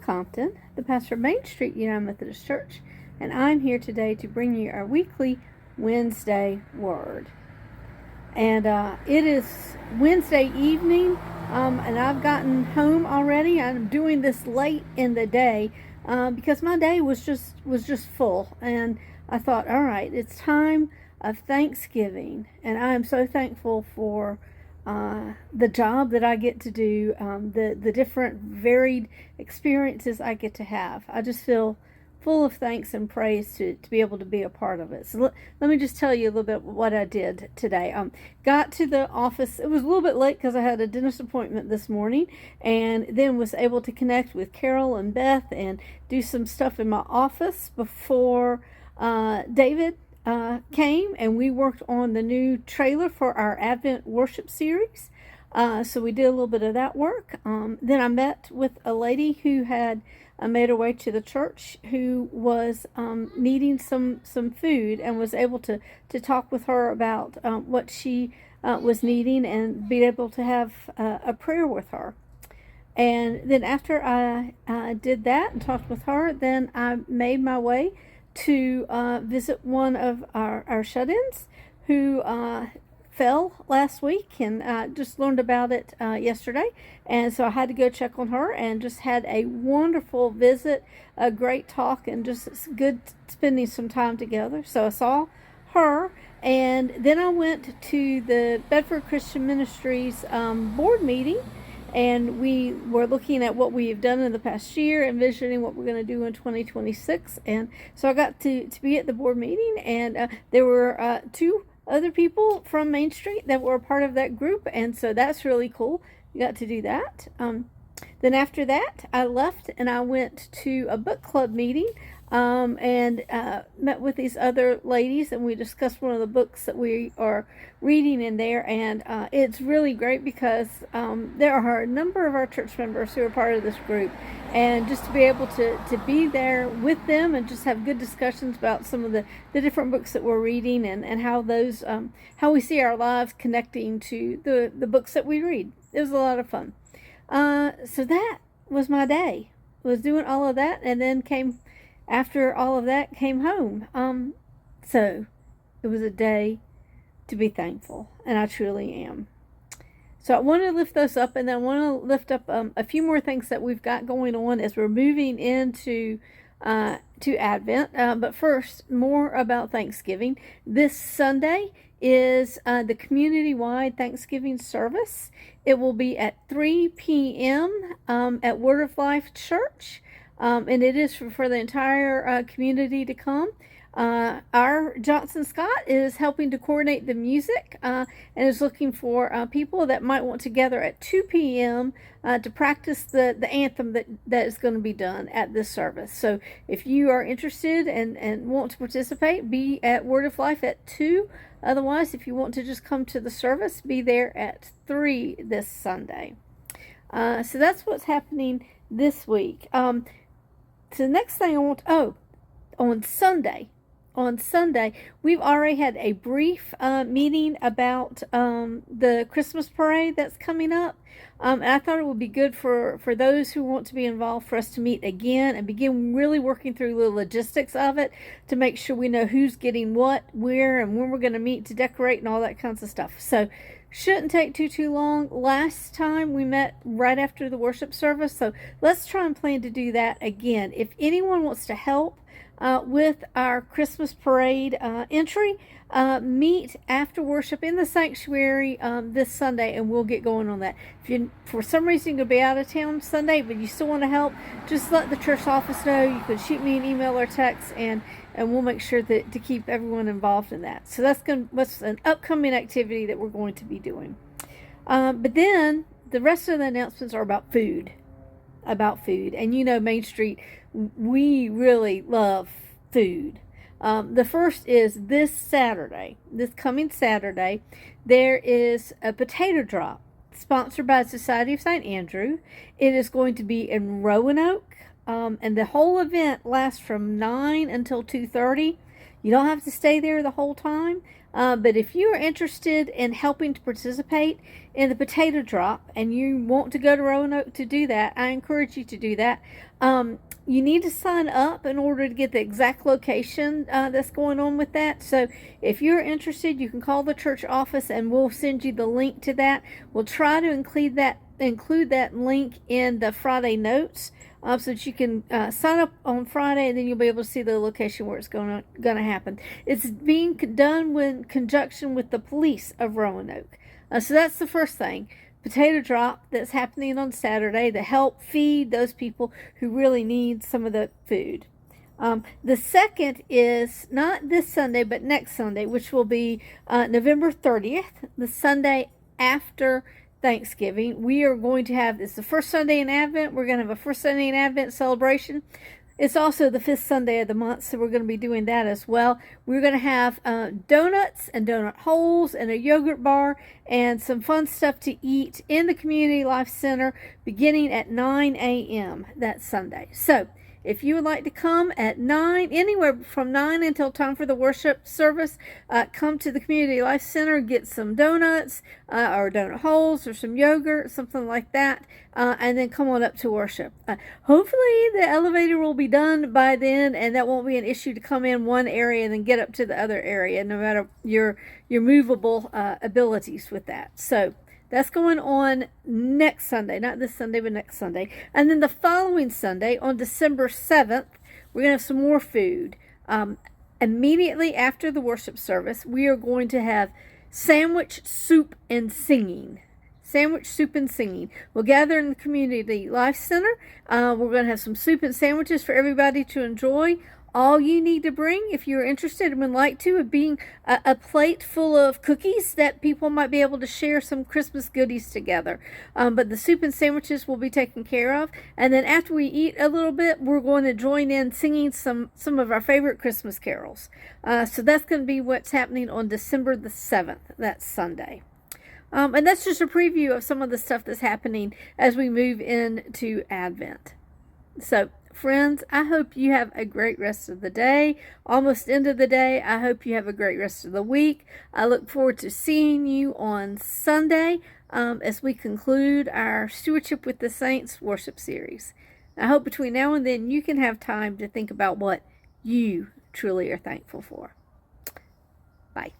Compton, the pastor of Main Street United Methodist Church, and I'm here today to bring you our weekly Wednesday Word. And it is Wednesday evening, and I've gotten home already. I'm doing this late in the day because my day was just full, and I thought, all right, it's time of Thanksgiving, and I am so thankful for the job that I get to do, the different varied experiences I get to have. I just feel full of thanks and praise to be able to be a part of it. So let me just tell you a little bit what I did today. Got to the office. It was a little bit late because I had a dentist appointment this morning, and then was able to connect with Carol and Beth and do some stuff in my office before David came, and we worked on the new trailer for our Advent worship series. So we did a little bit of that work. Then I met with a lady who had made her way to the church, who was needing some food, and was able to talk with her about what she was needing, and be able to have a prayer with her. And then after I did that and talked with her, then I made my way to visit one of our shut-ins who fell last week, and just learned about it yesterday. And so I had to go check on her, and just had a wonderful visit, a great talk, and just good spending some time together. So I saw her, and then I went to the Bedford Christian Ministries board meeting, and we were looking at what we have done in the past year, envisioning what we're going to do in 2026. And so I got to be at the board meeting, and there were two other people from Main Street that were a part of that group, and so that's really cool. We got to do that. Then after that, I left and I went to a book club meeting, and met with these other ladies, and we discussed one of the books that we are reading in there. And it's really great because there are a number of our church members who are part of this group, and just to be able to be there with them and just have good discussions about some of the different books that we're reading, and how those how we see our lives connecting to the books that we read. It was a lot of fun. So that was my day. Was doing all of that, and then after all of that, came home. So it was a day to be thankful, and I truly am. So I want to lift those up, and then I want to lift up a few more things that we've got going on as we're moving into to Advent. But first, more about Thanksgiving. This Sunday is the community-wide Thanksgiving service. It will be at 3 p.m. At Word of Life Church. And it is for the entire community to come. Our Johnson Scott is helping to coordinate the music, and is looking for people that might want to gather at 2 p.m. To practice the anthem that is going to be done at this service. So if you are interested and want to participate, be at Word of Life at 2. Otherwise, if you want to just come to the service, be there at 3 this Sunday. So that's what's happening this week. So the next thing I want on Sunday, we've already had a brief meeting about the Christmas parade that's coming up. And I thought it would be good for those who want to be involved for us to meet again and begin really working through the logistics of it, to make sure we know who's getting what, where, and when we're going to meet to decorate and all that kinds of stuff. So shouldn't take too long. Last time we met right after the worship service, so let's try and plan to do that again. If anyone wants to help with our Christmas parade entry, meet after worship in the sanctuary this Sunday, and we'll get going on that. If you, for some reason, you'll be out of town Sunday, but you still want to help, just let the church office know. You can shoot me an email or text, and we'll make sure to keep everyone involved in that. So that's an upcoming activity that we're going to be doing. But then the rest of the announcements are about food. And you know, Main Street, we really love food. The first is this coming Saturday, there is a potato drop sponsored by Society of St. Andrew. It is going to be in Roanoke, and the whole event lasts from 9 until 2:30. You don't have to stay there the whole time. But if you are interested in helping to participate in the potato drop and you want to go to Roanoke to do that, I encourage you to do that. You need to sign up in order to get the exact location that's going on with that. So if you're interested, you can call the church office and we'll send you the link to that. We'll try to include that link in the Friday notes so that you can sign up on Friday, and then you'll be able to see the location where it's going to happen. It's being done in conjunction with the police of Roanoke. So that's the first thing. Potato drop that's happening on Saturday to help feed those people who really need some of the food. The second is not this Sunday, but next Sunday, which will be November 30th, the Sunday after Thanksgiving. We are going to have, it's the first Sunday in Advent. We're going to have a first Sunday in Advent celebration. It's also the 5th Sunday of the month, so we're going to be doing that as well. We're going to have donuts and donut holes and a yogurt bar and some fun stuff to eat in the Community Life Center beginning at 9 a.m. that Sunday. So if you would like to come at 9, anywhere from 9 until time for the worship service, come to the Community Life Center, get some donuts or donut holes or some yogurt, something like that, and then come on up to worship. Hopefully the elevator will be done by then, and that won't be an issue to come in one area and then get up to the other area, no matter your movable abilities with that. So that's going on next Sunday, not this Sunday, but next Sunday. And then the following Sunday, on December 7th, we're going to have some more food. Immediately after the worship service, we are going to have sandwich, soup, and singing. Sandwich, soup, and singing. We'll gather in the Community Life Center. We're going to have some soup and sandwiches for everybody to enjoy. All you need to bring, if you're interested and would like to, would be a plate full of cookies that people might be able to share some Christmas goodies together. But the soup and sandwiches will be taken care of. And then after we eat a little bit, we're going to join in singing some of our favorite Christmas carols. So that's going to be what's happening on December the 7th, that's Sunday. And that's just a preview of some of the stuff that's happening as we move into Advent. So, friends, I hope you have a great rest of the day. Almost end of the day. I hope you have a great rest of the week. I look forward to seeing you on Sunday as we conclude our Stewardship with the Saints worship series. I hope between now and then you can have time to think about what you truly are thankful for. Bye.